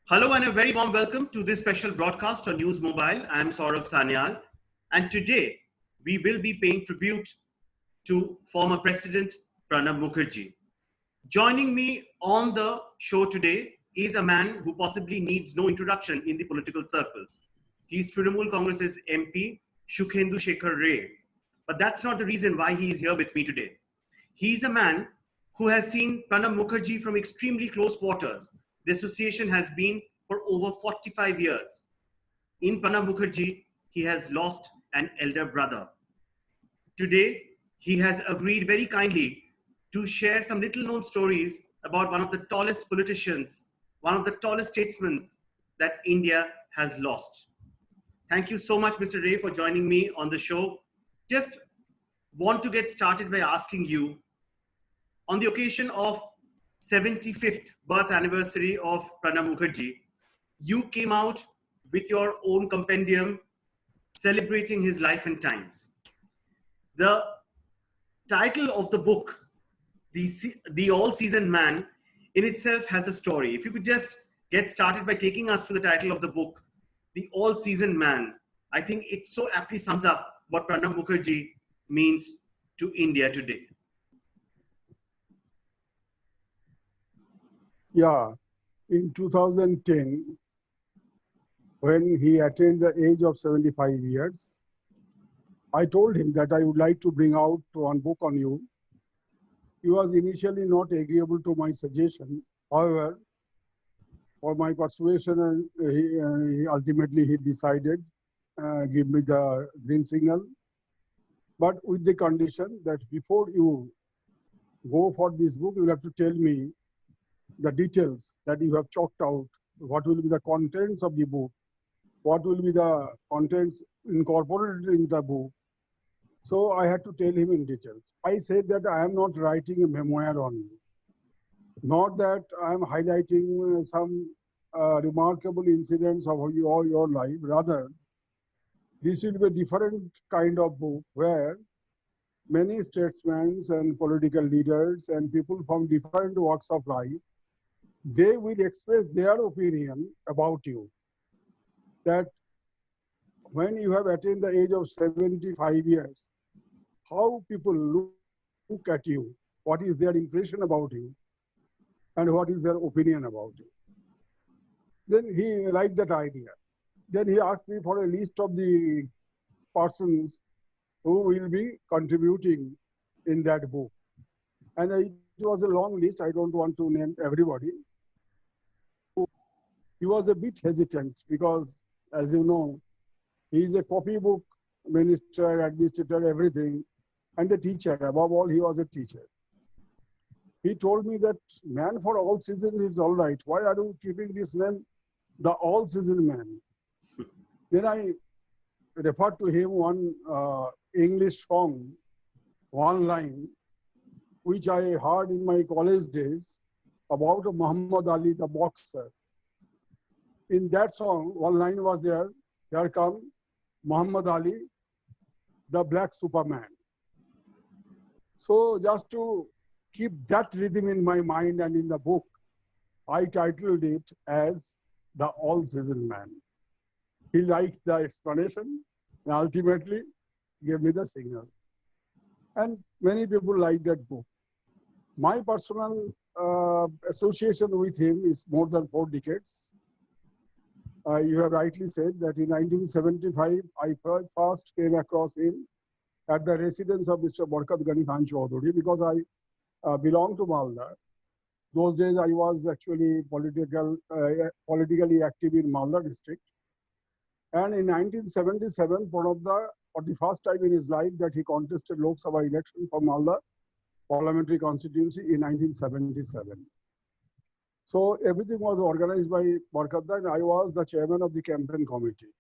Hello and a very warm welcome to this special broadcast on News Mobile. I am Saurabh Sanyal, and today we will be paying tribute to former President Pranab Mukherjee. Joining me on the show today is a man who possibly needs no introduction in the political circles. He is Trinamool Congress's MP, Sukhendu Shekhar Ray. But that's not the reason why he is here with me today. He is a man who has seen Pranab Mukherjee from extremely close quarters. The association has been for over 45 years. In Pranab Mukherjee, he has lost an elder brother. Today, he has agreed very kindly to share some little known stories about one of the tallest politicians, one of the tallest statesmen that India has lost. Thank you so much, Mr. Ray, for joining me on the show. Just want to get started by asking you, on the occasion of 75th birth anniversary of Pranab Mukherjee, you came out with your own compendium celebrating his life and times. The title of the book, The All-Seasoned Man, in itself has a story. If you could just get started by taking us through the title of the book, The All-Seasoned Man, I think it so aptly sums up what Pranab Mukherjee means to India today. Yeah, in 2010, when he attained the age of 75 years, I told him that I would like to bring out one book on you. He was initially not agreeable to my suggestion. However, for my persuasion, ultimately he decided give me the green signal, but with the condition that before you go for this book, you have to tell me the details that you have chalked out, what will be the contents of the book, what will be the contents incorporated in the book. So I had to tell him in details. I said that I am not writing a memoir on you, not that I am highlighting some remarkable incidents of your life. Rather, this will be a different kind of book where many statesmen and political leaders and people from different walks of life, they will express their opinion about you. That when you have attained the age of 75 years, how people look at you, what is their impression about you, and what is their opinion about you. Then he liked that idea. Then he asked me for a list of the persons who will be contributing in that book. And it was a long list. I don't want to name everybody. He was a bit hesitant because, as you know, he is a copybook minister, administrator, everything, and a teacher. Above all, he was a teacher. He told me that man for all season is all right. Why are you keeping this name, the all season man? Then I referred to him one English song, one line, which I heard in my college days about Muhammad Ali, the boxer. In that song, one line was there, here come Muhammad Ali, the black Superman. So just to keep that rhythm in my mind and in the book, I titled it as The All-Season Man. He liked the explanation and ultimately gave me the signal. And many people like that book. My personal association with him is more than 4 decades. You have rightly said that in 1975, I first came across him at the residence of Mr. Barkat Ghani Khan Chaudhary because I belong to Malda. Those days I was actually politically active in Malda district. And in 1977, for the first time in his life that he contested Lok Sabha election for Malda parliamentary constituency in 1977. So everything was organized by Barkat and I was the chairman of the campaign committee.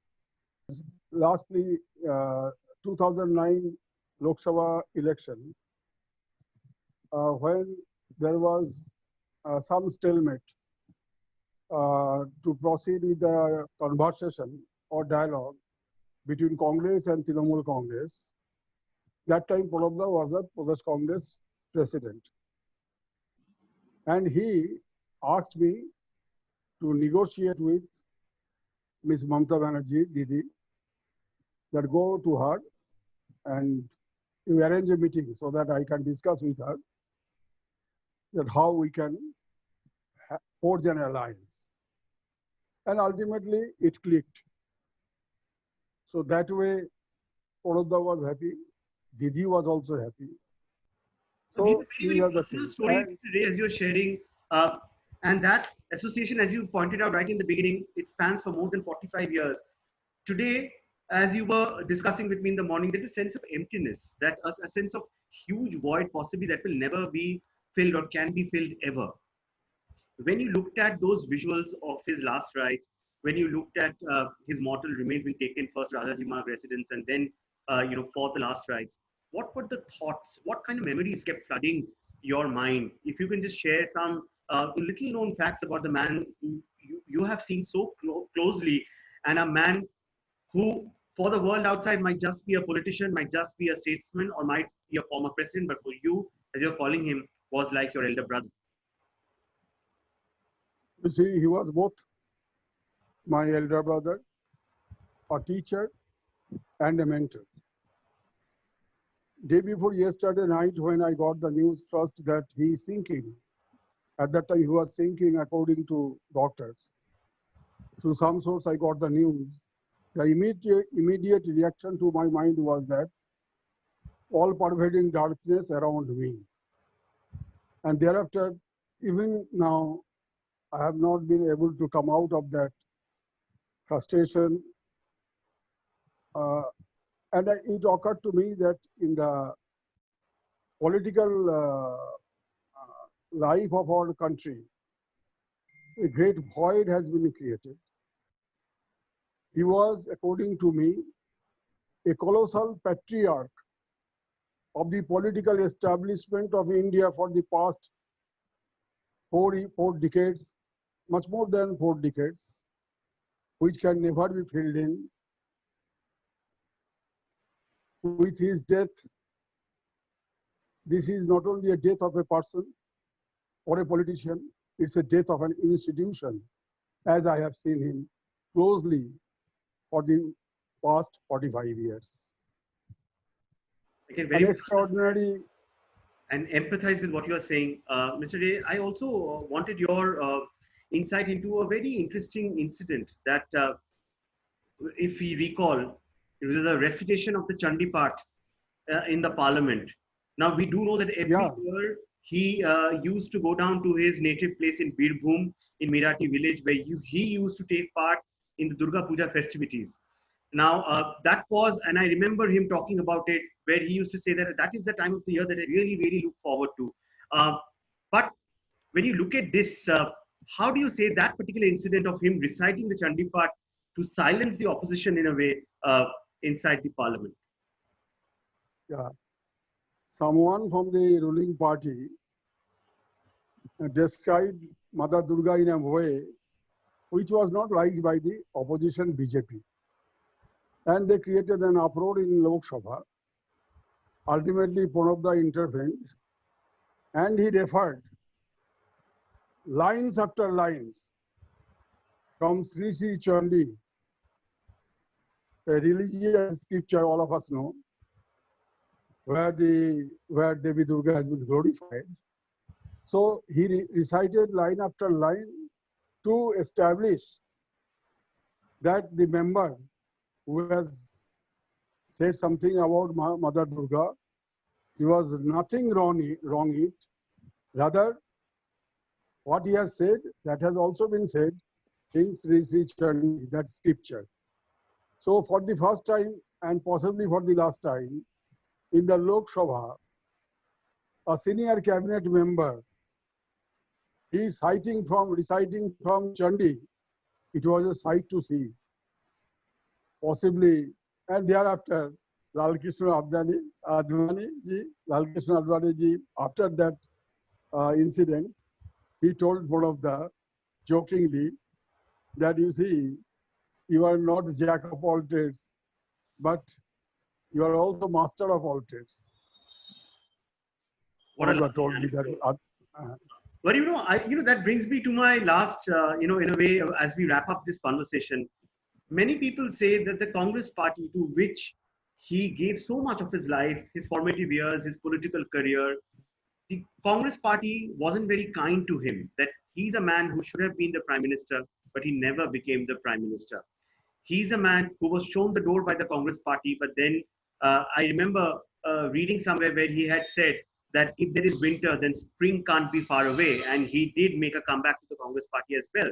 Lastly, 2009 Lok Sabha election, when there was some stalemate to proceed with the conversation or dialogue between Congress and Trinamool Congress. That time Pranab was a Pradesh Congress president. And he asked me to negotiate with Ms. Mamata Banerjee, Didi, that go to her and you arrange a meeting so that I can discuss with her that how we can forge an alliance. And ultimately it clicked. So that way, Pranabda was happy, Didi was also happy. So these are the personal stories, Mr. Ray, as you're sharing. And that association, as you pointed out right in the beginning, it spans for more than 45 years. Today, as you were discussing with me in the morning, there's a sense of emptiness, that a sense of huge void possibly that will never be filled or can be filled ever. When you looked at those visuals of his last rites, when you looked at his mortal remains being taken first to Rajaji Marg residence and then, for the last rites, what were the thoughts? What kind of memories kept flooding your mind? If you can just share some little known facts about the man who you have seen so closely, and a man who for the world outside might just be a politician, might just be a statesman, or might be a former president, but for you, as you're calling him, was like your elder brother. You see, he was both my elder brother, a teacher, and a mentor. Day before yesterday night, when I got the news first that he is sinking, at that time he was sinking according to doctors. Through some source I got the news. The immediate reaction to my mind was that all pervading darkness around me. And thereafter, even now, I have not been able to come out of that frustration. And it occurred to me that in the political life of our country, a great void has been created. He was, according to me, a colossal patriarch of the political establishment of India for the past four decades, much more than 4 decades, which can never be filled in. With his death, this is not only a death of a person or a politician, it's a death of an institution, as I have seen him closely for the past 45 years. An extraordinary and empathize with what you are saying. Mr. Ray, I also wanted your insight into a very interesting incident that, if we recall, it was the recitation of the Chandi Path in the parliament. Now, we do know that every year he used to go down to his native place in Birbhum, in Merathi village, where he used to take part in the Durga Puja festivities. Now, that was, and I remember him talking about it, where he used to say that that is the time of the year that I really, really look forward to. But when you look at this, how do you say that particular incident of him reciting the Chandi Path to silence the opposition in a way inside the parliament? Yeah. Someone from the ruling party described Mother Durga in a way which was not liked by the opposition BJP. And they created an uproar in Lok Sabha. Ultimately, Pranabda intervened and he referred lines after lines from Sri Sri Chandi, a religious scripture all of us know, where Devi Durga has been glorified. So he recited line after line to establish that the member who has said something about Mother Durga, there was nothing wrong it. Rather, what he has said, that has also been said in Sri Sri Chandi, that scripture. So for the first time and possibly for the last time, in the Lok Sabha, a senior cabinet member, he is reciting from Chandi. It was a sight to see. Possibly, and thereafter, Lalkrishna Advani ji, after that incident, he told Pranabda jokingly that, you see, you are not jack of all trades, but you are also master of all trades. What a told me that. But that brings me to my last, in a way, as we wrap up this conversation, many people say that the Congress party to which he gave so much of his life, his formative years, his political career, the Congress party wasn't very kind to him, that he's a man who should have been the prime minister, but he never became the prime minister. He's a man who was shown the door by the Congress party, but then I remember reading somewhere where he had said that if there is winter, then spring can't be far away. And he did make a comeback to the Congress party as well.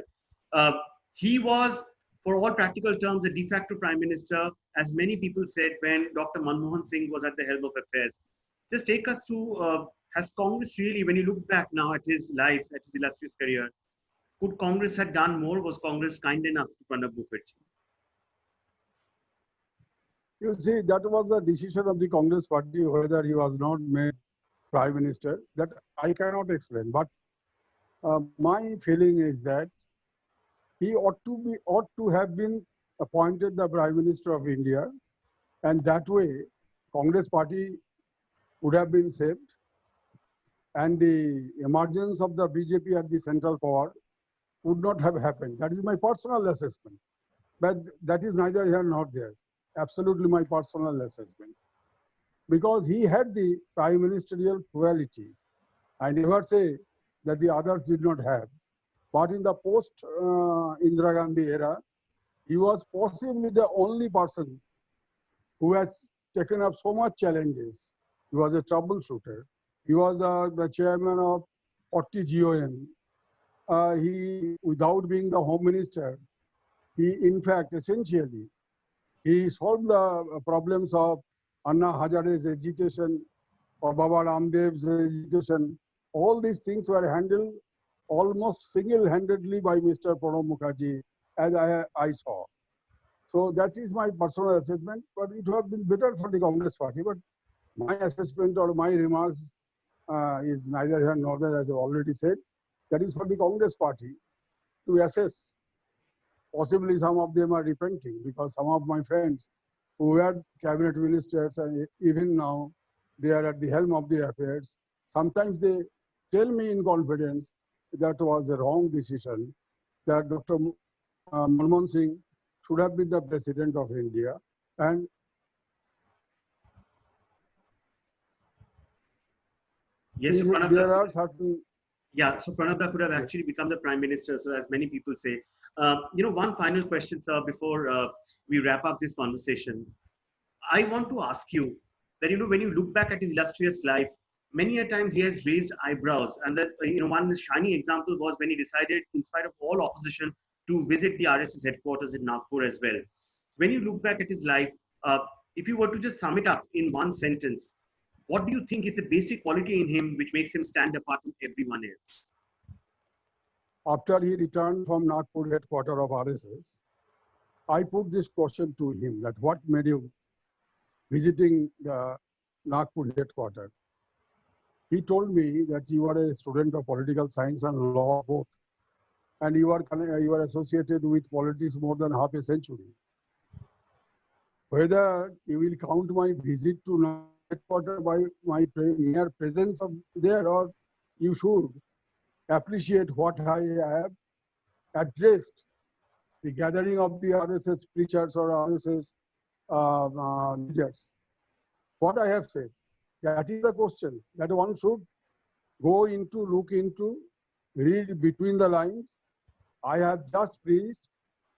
Uh, he was, for all practical terms, the de facto prime minister, as many people said when Dr. Manmohan Singh was at the helm of affairs. Just take us through, has Congress really, when you look back now at his life, at his illustrious career, could Congress have done more? Was Congress kind enough to Pranab Mukherjee? You see, that was the decision of the Congress party whether he was not made prime minister. That I cannot explain. But my feeling is that he ought to have been appointed the prime minister of India, and that way, Congress party would have been saved, and the emergence of the BJP at the central power would not have happened. That is my personal assessment, but that is neither here nor there. Absolutely my personal assessment. Because he had the prime ministerial quality. I never say that the others did not have. But in the post-Indira Gandhi era, he was possibly the only person who has taken up so much challenges. He was a troubleshooter. He was the chairman of 40 GON. He, without being the home minister, he in fact, essentially, he solved the problems of Anna Hazare's agitation or Baba Ramdev's agitation. All these things were handled almost single-handedly by Mr. Pranab Mukherjee, as I saw. So that is my personal assessment, but it would have been better for the Congress party. But my assessment or my remarks is neither here nor there, as I already said. That is for the Congress party to assess. Possibly some of them are repenting, because some of my friends who were cabinet ministers and even now they are at the helm of the affairs, sometimes they tell me in confidence that was a wrong decision, that Dr. Manmohan Singh should have been the president of India. And yes, so there are certain... Yeah, so Pranab could have actually become the prime minister, so as many people say. One final question, sir, before we wrap up this conversation. I want to ask you that, when you look back at his illustrious life, many a times he has raised eyebrows. And that, one shining example was when he decided, in spite of all opposition, to visit the RSS headquarters in Nagpur as well. When you look back at his life, if you were to just sum it up in one sentence, what do you think is the basic quality in him which makes him stand apart from everyone else? After he returned from Nagpur headquarters of RSS, I put this question to him, that what made you visiting the Nagpur headquarters? He told me that you are a student of political science and law both, and you are associated with politics more than half a century. Whether you will count my visit to Nagpur headquarters by my mere presence of there, or you should appreciate what I have addressed, the gathering of the RSS preachers or RSS leaders. What I have said, that is the question that one should go into, look into, read between the lines. I have just preached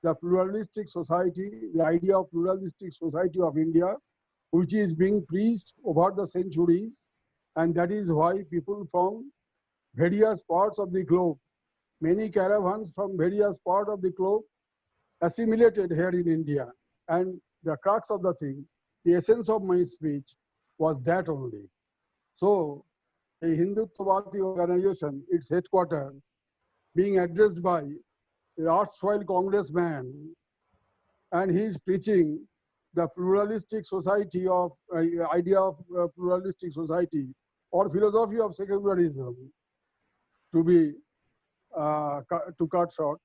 the pluralistic society, the idea of pluralistic society of India, which is being preached over the centuries, and that is why people from various parts of the globe, many caravans from various parts of the globe assimilated here in India. And the crux of the thing, the essence of my speech was that only. So a Hindutva organization, its headquarters, being addressed by the erstwhile congressman, and he is preaching the pluralistic society of idea of pluralistic society or philosophy of secularism, to be to cut short,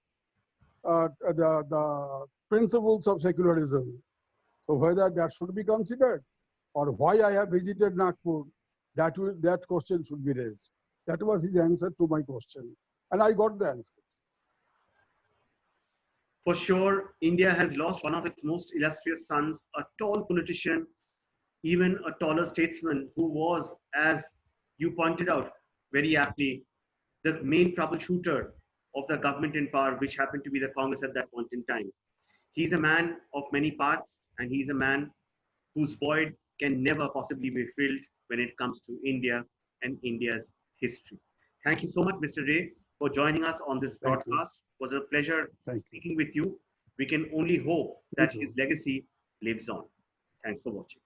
the principles of secularism. So whether that should be considered, or why I have visited Nagpur, that question should be raised. That was his answer to my question. And I got the answer. For sure, India has lost one of its most illustrious sons, a tall politician, even a taller statesman who was, as you pointed out very aptly, the main troubleshooter of the government in power, which happened to be the Congress at that point in time. He's a man of many parts, and he's a man whose void can never possibly be filled when it comes to India and India's history. Thank you so much, Mr. Ray, for joining us on this Thank you. broadcast. It was a pleasure Thank you. speaking with you. We can only hope You that too. his legacy lives on. Thanks for watching.